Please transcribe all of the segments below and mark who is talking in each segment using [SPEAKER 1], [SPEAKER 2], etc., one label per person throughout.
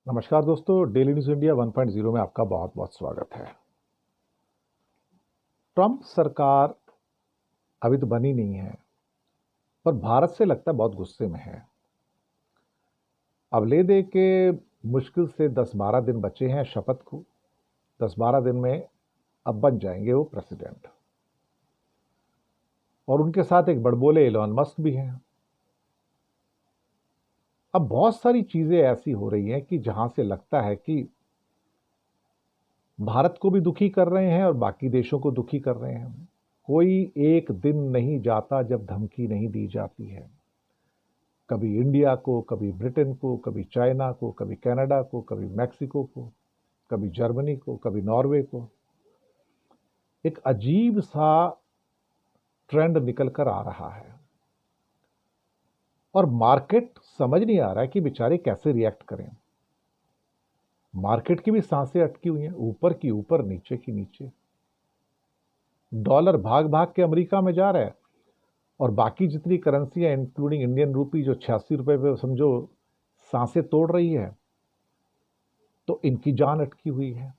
[SPEAKER 1] नमस्कार दोस्तों, daily news India 1.0 में आपका बहुत बहुत स्वागत है। ट्रंप सरकार अभी तो बनी नहीं है, पर भारत से लगता है बहुत गुस्से में है। अब ले दे के मुश्किल से 10-12 दिन बचे हैं शपथ को। 10-12 दिन में अब बन जाएंगे वो प्रेसिडेंट, और उनके साथ एक बड़बोले एलन मस्क भी हैं। अब बहुत सारी चीजें ऐसी हो रही हैं कि जहां से लगता है कि भारत को भी दुखी कर रहे हैं और बाकी देशों को दुखी कर रहे हैं। कोई एक दिन नहीं जाता जब धमकी नहीं दी जाती है। कभी इंडिया को, कभी ब्रिटेन को, कभी चाइना को, कभी कनाडा को, कभी मैक्सिको को, कभी जर्मनी को, कभी नॉर्वे को। एक अजीब सा ट्रेंड निकल कर आ रहा है और मार्केट समझ नहीं आ रहा है कि बेचारे कैसे रिएक्ट करें। मार्केट की भी सांसें अटकी हुई हैं, ऊपर की ऊपर, नीचे की नीचे। डॉलर भाग भाग के अमेरिका में जा रहा है और बाकी जितनी करेंसियां इंक्लूडिंग इंडियन रूपी जो 86 रुपए पे समझो सांसें तोड़ रही है, तो इनकी जान अटकी हुई है।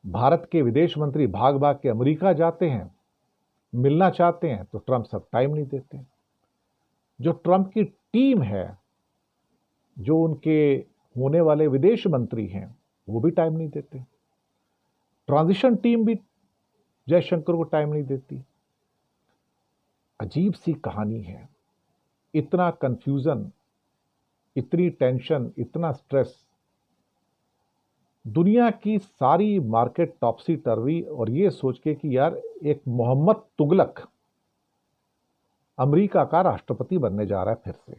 [SPEAKER 1] भारत के विदेश मंत्री भाग भाग के अमेरिका जाते हैं, मिलना चाहते हैं, तो ट्रंप सब टाइम नहीं देते। जो ट्रंप की टीम है, जो उनके होने वाले विदेश मंत्री हैं, वो भी टाइम नहीं देते। ट्रांजिशन टीम भी जयशंकर को टाइम नहीं देती। अजीब सी कहानी है। इतना कंफ्यूजन, इतनी टेंशन, इतना स्ट्रेस। दुनिया की सारी मार्केट टॉपसी टर्वी, और ये सोच के कि यार एक मोहम्मद तुगलक अमेरिका का राष्ट्रपति बनने जा रहा है फिर से।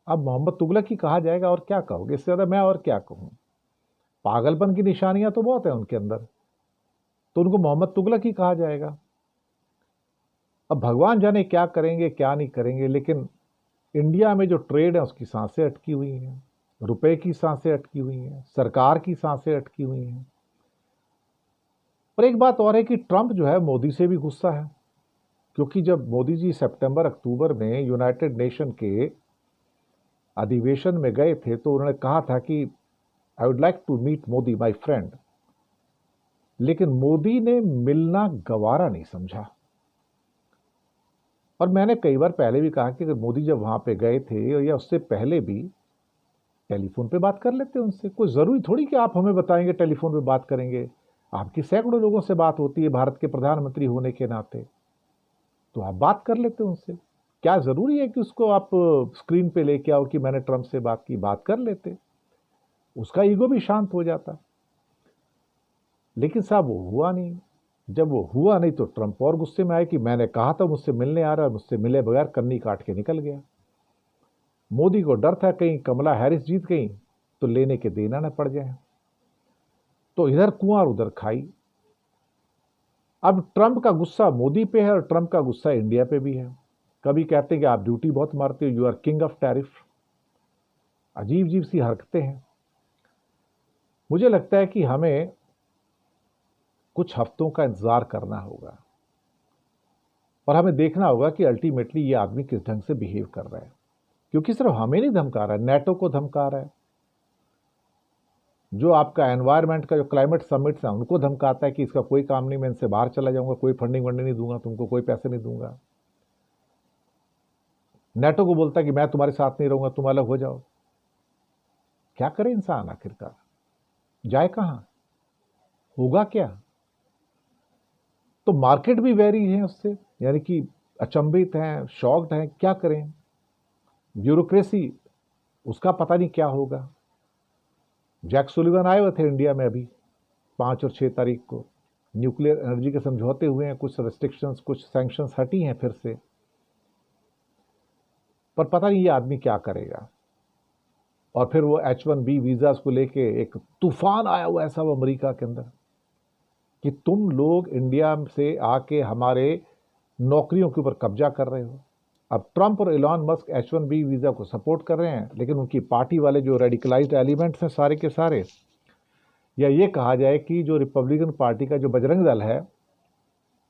[SPEAKER 1] अब मोहम्मद तुगलक ही कहा जाएगा, और क्या कहोगे इससे ज्यादा? मैं और क्या कहूं? पागलपन की निशानियां तो बहुत है उनके अंदर, तो उनको मोहम्मद तुगलक ही कहा जाएगा। अब भगवान जाने क्या करेंगे क्या नहीं करेंगे, लेकिन इंडिया में जो ट्रेड है उसकी सांसें अटकी हुई हैं, रुपए की सांसें अटकी हुई हैं, सरकार की सांसें अटकी हुई हैं। और एक बात और है कि ट्रंप जो है मोदी से भी गुस्सा है, क्योंकि जब मोदी जी सितंबर अक्टूबर में यूनाइटेड नेशन के अधिवेशन में गए थे तो उन्होंने कहा था कि I would like to meet Modi my friend, लेकिन मोदी ने मिलना गवारा नहीं समझा। और मैंने कई बार पहले भी कहा कि अगर मोदी जब वहां पे गए थे या उससे पहले भी टेलीफोन पे बात कर लेते उनसे। कोई जरूरी थोड़ी कि आप हमें बताएंगे टेलीफोन पे बात करेंगे। आपकी सैकड़ों लोगों से बात होती है भारत के प्रधानमंत्री होने के नाते, तो आप बात कर लेते उनसे। क्या जरूरी है कि उसको आप स्क्रीन पे लेके आओ कि मैंने ट्रंप से बात की? बात कर लेते, उसका ईगो भी शांत हो जाता। लेकिन साहब वो हुआ नहीं। जब वो हुआ नहीं तो ट्रंप और गुस्से में आए कि मैंने कहा था मुझसे मिलने आ रहा है, मुझसे मिले बगैर कन्नी काट के निकल गया। मोदी को डर था कहीं कमला हैरिस जीत गई तो लेने के देना न पड़ जाए, तो इधर कुआं और उधर खाई। अब ट्रंप का गुस्सा मोदी पे है और ट्रंप का गुस्सा इंडिया पे भी है। कभी कहते हैं कि आप ड्यूटी बहुत मारते हो, you are king of tariff. अजीब अजीब सी हरकतें हैं। मुझे लगता है कि हमें कुछ हफ्तों का इंतजार करना होगा और हमें देखना होगा कि अल्टीमेटली ये आदमी किस ढंग से बिहेव कर रहा है। क्योंकि सिर्फ हमें नहीं धमका रहा है, नेटो को धमका रहा है। जो आपका एनवायरनमेंट का जो क्लाइमेट समिट्स है उनको धमकाता है कि इसका कोई काम नहीं, मैं इनसे बाहर चला जाऊंगा, कोई फंडिंग वंडिंग नहीं दूंगा, तुमको कोई पैसे नहीं दूंगा। नेटो को बोलता है कि मैं तुम्हारे साथ नहीं रहूंगा, तुम अलग हो जाओ। क्या करे इंसान आखिरकार? जाए कहां? होगा क्या? तो मार्केट भी वेरी है उससे, यानी कि अचंभित हैं, शॉक्ड हैं। क्या करें? ब्यूरोक्रेसी, उसका पता नहीं क्या होगा। जैक सुलिवन आए हुए थे इंडिया में अभी 5 और 6 तारीख को। न्यूक्लियर एनर्जी के समझौते हुए हैं, कुछ रेस्ट्रिक्शंस, कुछ सैंक्शंस हटी हैं फिर से, पर पता नहीं ये आदमी क्या करेगा। और फिर वो H1B वीजा को लेके एक तूफान आया हुआ है सब अमेरिका के अंदर कि तुम लोग इंडिया से आके हमारे नौकरियों के ऊपर कब्जा कर रहे हो। अब ट्रंप और एलन मस्क H1B वीजा को सपोर्ट कर रहे हैं, लेकिन उनकी पार्टी वाले जो रेडिकलाइज्ड एलिमेंट्स हैं सारे के सारे, या ये कहा जाए कि जो रिपब्लिकन पार्टी का जो बजरंग दल है,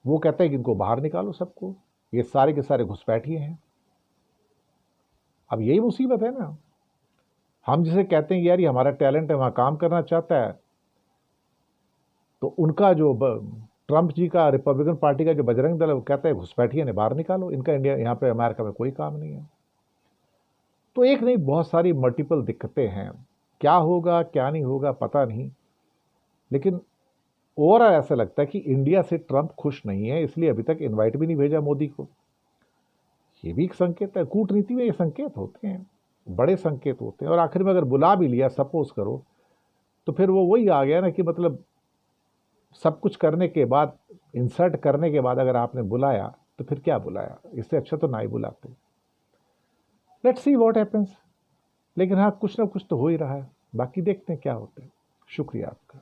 [SPEAKER 1] वो कहता है कि इनको बाहर निकालो सबको, ये सारे के सारे घुसपैठिए हैं। अब यही मुसीबत है ना। हम जिसे कहते हैं कि यार ये हमारा टैलेंट है, वहाँ काम करना चाहता है, तो उनका जो ट्रंप जी का रिपब्लिकन पार्टी का जो बजरंग दल है वो कहता है घुसपैठिए ने बाहर निकालो, इनका इंडिया यहाँ पे अमेरिका में कोई काम नहीं है। तो एक नहीं, बहुत सारी मल्टीपल दिक्कतें हैं। क्या होगा क्या नहीं होगा पता नहीं, लेकिन ओवरऑल ऐसा लगता है कि इंडिया से ट्रंप खुश नहीं है, इसलिए अभी तक इनवाइट भी नहीं भेजा मोदी को। ये भी एक संकेत है, कूटनीति में ये संकेत होते हैं, बड़े संकेत होते हैं। और आखिर में अगर बुला भी लिया सपोज करो, तो फिर वो वही आ गया ना कि मतलब सब कुछ करने के बाद, इंसर्ट करने के बाद अगर आपने बुलाया तो फिर क्या बुलाया, इससे अच्छा तो ना ही बुलाते। Let's see what happens. लेकिन हाँ, कुछ ना कुछ तो हो ही रहा है, बाकी देखते हैं क्या होता है। शुक्रिया आपका।